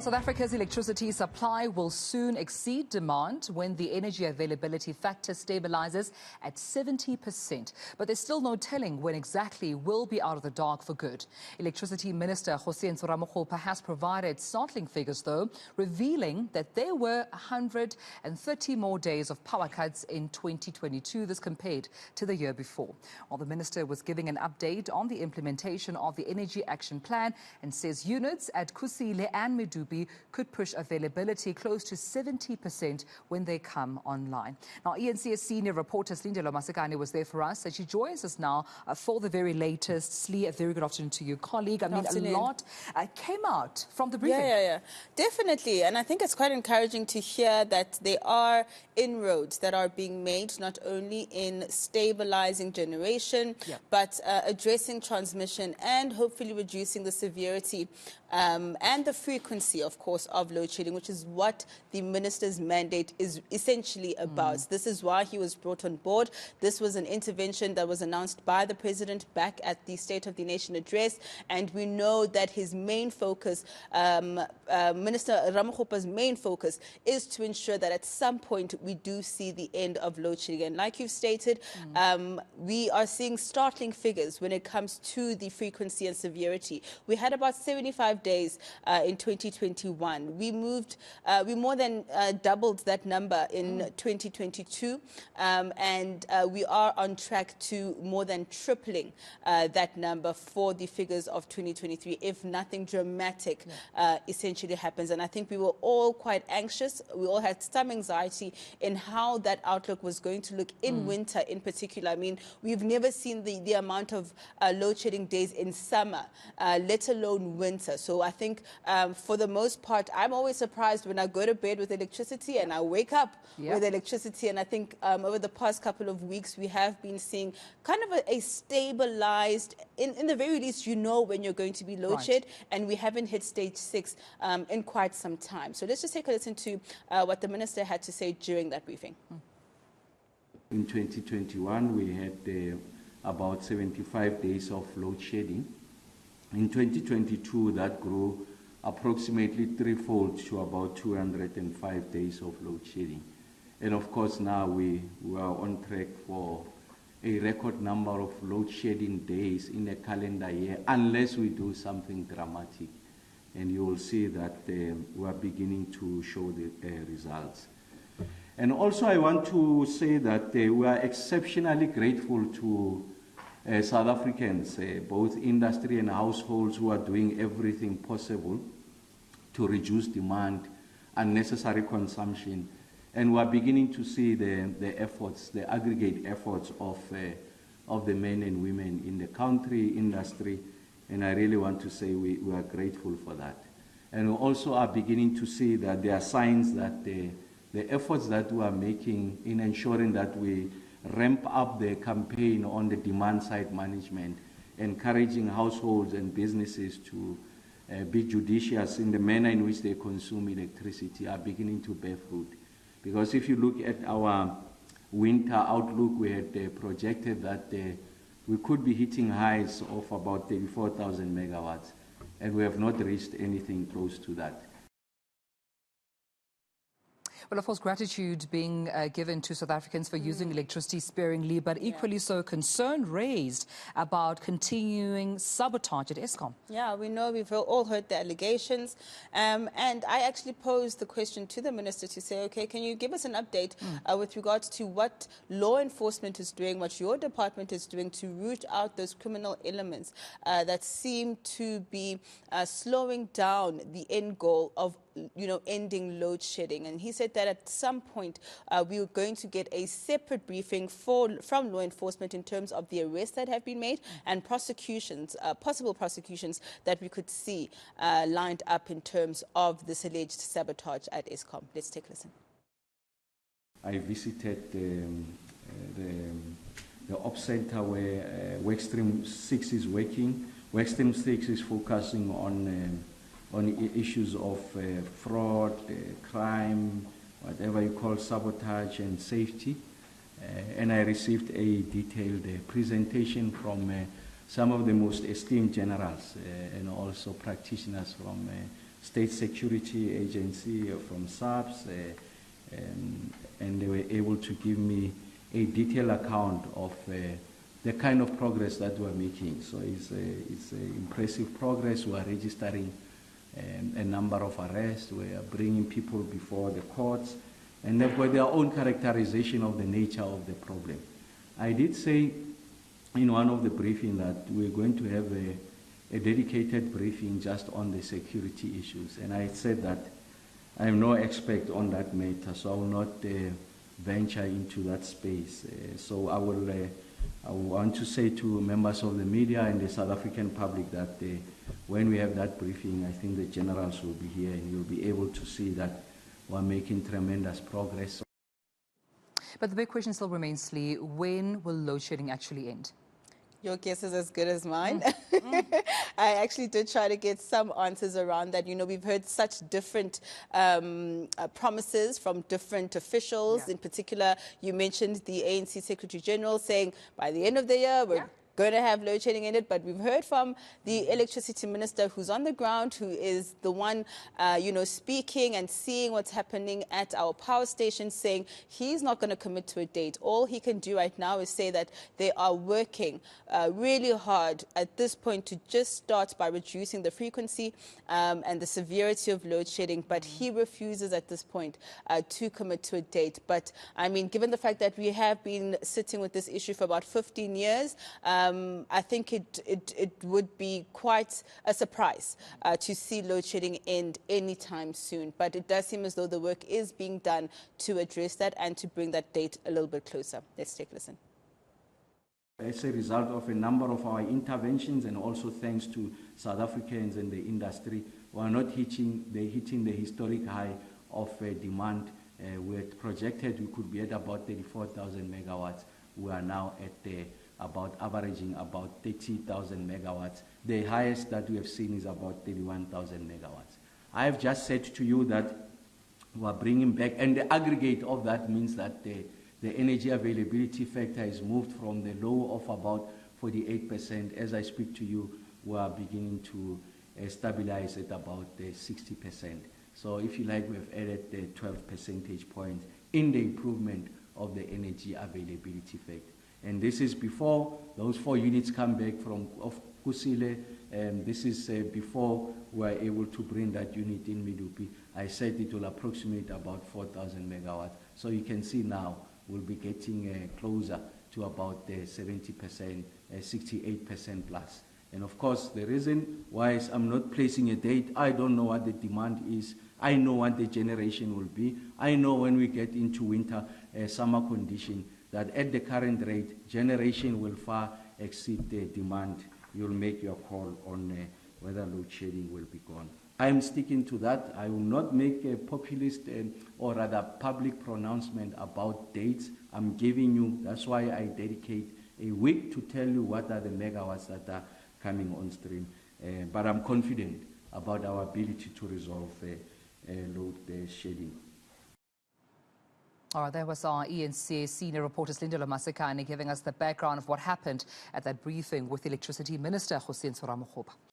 South Africa's electricity supply will soon exceed demand when the energy availability factor stabilises at 70%. But there's still no telling when exactly we'll be out of the dark for good. Electricity Minister Hossein Ramokgopa has provided startling figures, though, revealing that there were 130 more days of power cuts in 2022, this compared to the year before. While the minister was giving an update on the implementation of the Energy Action Plan and says units at Kusile and Medupi could push availability close to 70% when they come online. Now, eNCA senior reporter Silindelo Masikane was there for us, and she joins us now for the very latest. Slee, a very good afternoon to you, colleague. A lot came out from the briefing. Yeah, definitely. And I think it's quite encouraging to hear that there are inroads that are being made, not only in stabilizing generation, but addressing transmission and hopefully reducing the severity and the frequency, of course, of load shedding, which is what the minister's mandate is essentially about. This is why he was brought on board. This was an intervention that was announced by the president back at the State of the Nation address, and we know that his main focus, Minister Ramokgopa's main focus, is to ensure that at some point we do see the end of load shedding. And like you've stated, we are seeing startling figures when it comes to the frequency and severity. We had about 75 days in 2021. We more than doubled that number in 2022, and we are on track to more than tripling that number for the figures of 2023 if nothing dramatic essentially happens. And I think we were all quite anxious. We all had some anxiety in how that outlook was going to look in winter in particular. I mean, we've never seen the amount of load shedding days in summer, let alone winter. So I think for the most part, I'm always surprised when I go to bed with electricity and I wake up with electricity. And I think over the past couple of weeks, we have been seeing kind of a stabilized, in the very least, you know when you're going to be load shed, and we haven't hit stage 6 in quite some time. So let's just take a listen to what the minister had to say during that briefing. In 2021, we had about 75 days of load shedding. In 2022, that grew approximately threefold to about 205 days of load shedding. And of course, now we are on track for a record number of load shedding days in a calendar year, unless we do something dramatic. And you will see that we are beginning to show the results. And also, I want to say that we are exceptionally grateful to South Africans, both industry and households, who are doing everything possible to reduce demand, unnecessary consumption. And we are beginning to see the efforts, the aggregate efforts of the men and women in the country, industry, and I really want to say we are grateful for that. And we also are beginning to see that there are signs that the efforts that we are making in ensuring that we ramp up the campaign on the demand side management, encouraging households and businesses to be judicious in the manner in which they consume electricity, are beginning to bear fruit. Because if you look at our winter outlook, we had projected that we could be hitting highs of about 34,000 megawatts, and we have not reached anything close to that. Well, of course, gratitude being given to South Africans for using electricity sparingly, but equally so concern raised about continuing sabotage at Eskom. Yeah, we know, we've all heard the allegations. And I actually posed the question to the minister to say, okay, can you give us an update with regards to what law enforcement is doing, what your department is doing to root out those criminal elements that seem to be slowing down the end goal of ending load shedding. And he said that at some point we were going to get a separate briefing from law enforcement in terms of the arrests that have been made and prosecutions, possible prosecutions that we could see lined up in terms of this alleged sabotage at Eskom. Let's take a listen. I visited the Ops Center where Workstream 6 is working. Workstream 6 is focusing on issues of fraud, crime, whatever you call sabotage and safety. And I received a detailed presentation from some of the most esteemed generals and also practitioners from State Security Agency, from SAPS, and they were able to give me a detailed account of the kind of progress that we're making. So it's impressive progress. We are registering a number of arrests. We are bringing people before the courts, and they've got their own characterization of the nature of the problem. I did say in one of the briefings that we're going to have a dedicated briefing just on the security issues, and I said that I'm no expert on that matter, so I will not venture into that space. So I want to say to members of the media and the South African public that when we have that briefing, I think the generals will be here and you'll be able to see that we're making tremendous progress. But the big question still remains, Lee, when will load shedding actually end? Your guess is as good as mine. I actually did try to get some answers around that. You know, we've heard such different promises from different officials. Yeah. In particular, you mentioned the ANC Secretary General saying by the end of the year, we're going to have load shedding in it, but we've heard from the electricity minister who's on the ground, who is the one, you know, speaking and seeing what's happening at our power station, saying he's not going to commit to a date. All he can do right now is say that they are working really hard at this point to just start by reducing the frequency and the severity of load shedding, but he refuses at this point to commit to a date. But I mean, given the fact that we have been sitting with this issue for about 15 years, I think it would be quite a surprise to see load shedding end anytime soon. But it does seem as though the work is being done to address that and to bring that date a little bit closer. Let's take a listen. As a result of a number of our interventions, and also thanks to South Africans and the industry, we are not hitting the historic high of demand. We had projected we could be at about 34,000 megawatts. We are now at averaging about 30,000 megawatts. The highest that we have seen is about 31,000 megawatts. I have just said to you that we are bringing back, and the aggregate of that means that the energy availability factor is moved from the low of about 48%. As I speak to you, we are beginning to stabilize at about 60%. So if you like, we have added 12 percentage points in the improvement of the energy availability factor. And this is before those 4 units come back from Kusile, and this is before we are able to bring that unit in Medupi. I said it will approximate about 4,000 megawatts. So you can see now we'll be getting closer to about 70%, 68% plus. And of course, the reason why I'm not placing a date, I don't know what the demand is. I know what the generation will be. I know when we get into winter, summer condition, that at the current rate, generation will far exceed the demand. You'll make your call on whether load shedding will be gone. I'm sticking to that. I will not make a populist or rather public pronouncement about dates. I'm giving you, that's why I dedicate a week to tell you what are the megawatts that are coming on stream. But I'm confident about our ability to resolve load shedding. All right, there was our eNCA senior reporter Silindelo Masikane giving us the background of what happened at that briefing with Electricity Minister Hussein Soramokgopa.